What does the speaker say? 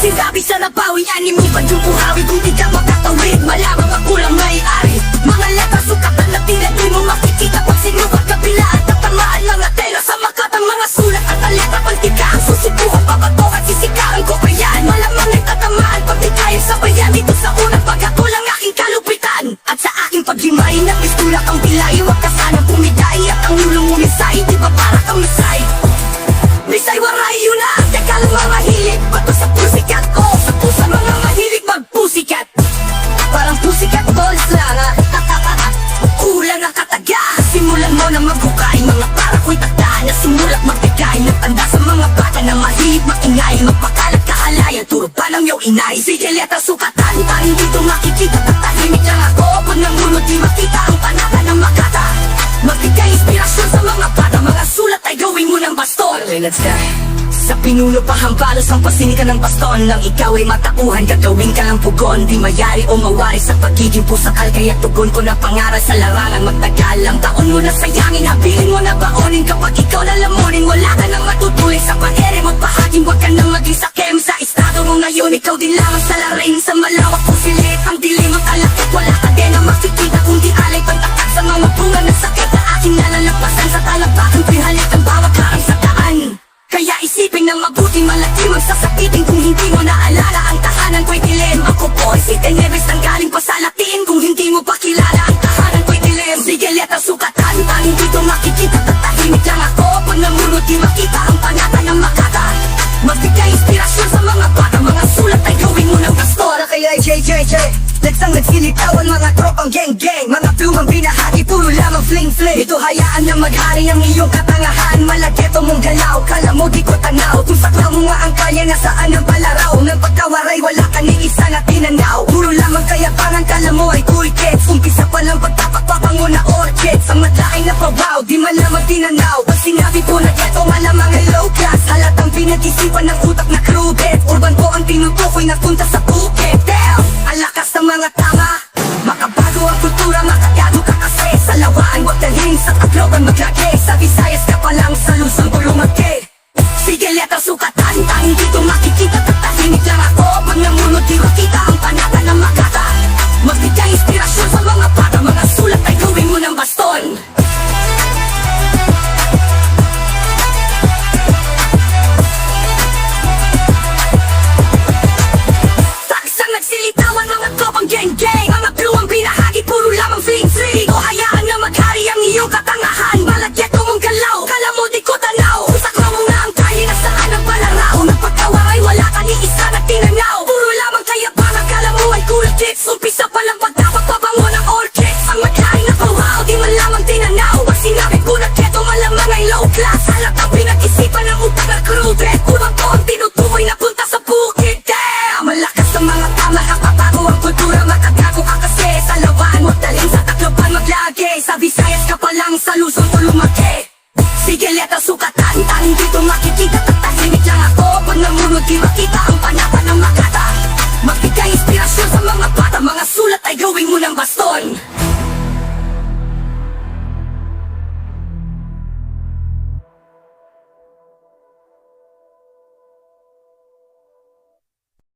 sinabi sa nabawi, ani mo ba yung buhawi kung di ka makatawid? Malamang magulang may-ari, mga letra sukatan na tinatoy mo makikita pag sinukat kabila at tatamaan mga tela sa makatang mga sulat at ang letra pantika. Ang susubukan pabato at sisikaan ko pa yan, malamang ay tatamaan pag di kayang sabayan. Dito sa unang pagkatulang aking kalupitan at sa aking paghimay na pistula kang bilay. Huwag ka sanang pumiday at ang ulong mo misay, di ba para kang misay? Misay waray yun na, teka lang mga hilig, bato sa pusikat ko, sa pusa mga mahilig magpusikat. Parang pusikat balls lang kulang ang kataga. Simulan mo na maghukay, mga para ko'y tagda na sumulat magbigay ng tanda sa mga bata na mahilig maingay, magpakalat kahalayan, turo pa ng iyong inay. Sige letra sukatan, tanging dito makikita, tatahimik lang ako pag nangunod di makita ang panata ng makata. Magbigay inspirasyon sa mga bata, mga sulat ay gawin mo ng baston. Okay, let's go. Sa pinuno pa hambalos ang pasinikan ng baston. Nang ikaw ay matakuhan, gagawin ka lang pugon. Di mayari o mawari sa pagiging pusakal, kaya tugon ko na pangaral sa larangan. Magtagal ang taon mo na sayangin, habilin mo na baonin. Kapag ikaw lalamunin, wala ka nang matutuloy sa pag-ere. Magbahaging wag ka nang maging sakem sa estado mo ngayon. Ikaw din lamang sa laring sa malawak pusilit. Ang dilim ang kalakit, wala ka din ang makikita, kundi alay pantakat sa mga bunga ng sakit na aking nalalampasan. Sa talampakan ko'y halit ang bawat harang sa daan. Kaya isipin ng mabuti, malaki magsasakitin kung hindi mo naalala. Ang tahanan ko'y dilim, ako po ay si Tenebres nang galing pa sa Latin. Kung hindi mo pa kilala, ang tahanan ko'y dilim. Sige letra sukatan, tanging dito makikita, tatahimik lang ako pag namunod di makita ang panata ng makata. Magbigay inspirasyon sa mga bata, mga sulat ay gawin mo ng pastora. Kaya JJJ, Leksang nagsilitawan, mga tropang geng-geng, mga plumang binahagi, puro lamang fling-fling. Ito hayaan na maghari ang iyong katangahan. Malagketo mong galaw, kala mo di ko tanaw. Kung sakla mo nga ang kaya, nasaan ang palaraw? Nang pagkawaray, wala ka ni isa na tinanaw. Puro lamang kayabangan, kala mo ay cool kids. Umpisa pa lang pagtapagpapango na orchids. Ang matlaing na pawaw, di man lamang tinanaw. Pag sinabi ko na keto, malamang ay low class. Halatang pinag-isipan ng utak na cruded. Urban ko ang tinutukoy na punta sa Phuket. Damn, ang lakas ng mga tama, makabago ang kultura, makagago ka kasi. Sa lawaan, wag dalhin sa Tacloban maglagay. Sa Visayas ka pa lang, sa Luzon ko lumagay. Sige letra sukatan, tanging dito makikita, tatahimik lang ako pag namunod di makita ang panata ng makata. Magbigay inspirasyon sa mga bata, mga sulat ay gawin mo ng baston. Taksang nagsilitawan, mga tropang geng-geng, mga pluang binahagi, puro lamang fling-fling. Ito hayaan na maghari ang iyong katangahan. Malagketo mong galaw, kala mo di ko tanaw. Sakla mo nga ang kaya, nasaan ang palaraw? Nang pagkawaray, wala ka ni isa na tinanaw. Puro lamang kayabangan, kala mo ay cool kids. Umpisa pa lang pagtapagpapango ng orchids. Ang matlaing na pawaw, di man lamang tinanaw. Pag sinabi ko na keto, malamang ay low class. Halatang pinag-isipan ng utak na cruded. Urang ko ang tinutukoy na punta sa Phuket. Damn, malakas ang mga tama, nakabago ang kultura, makagago ka kasi. Sa lawaan, wag dalhin sa Tacloban maglagay. Sa Visayas ka pa lang, sa Luzon ko lumaki. Sige letra sukatan, tanging dito makikita, tatahimik lang ako pag namunod di makita ang panata ng makata. Magbigay inspirasyon sa mga bata, mga sulat ay gawin mo ng baston.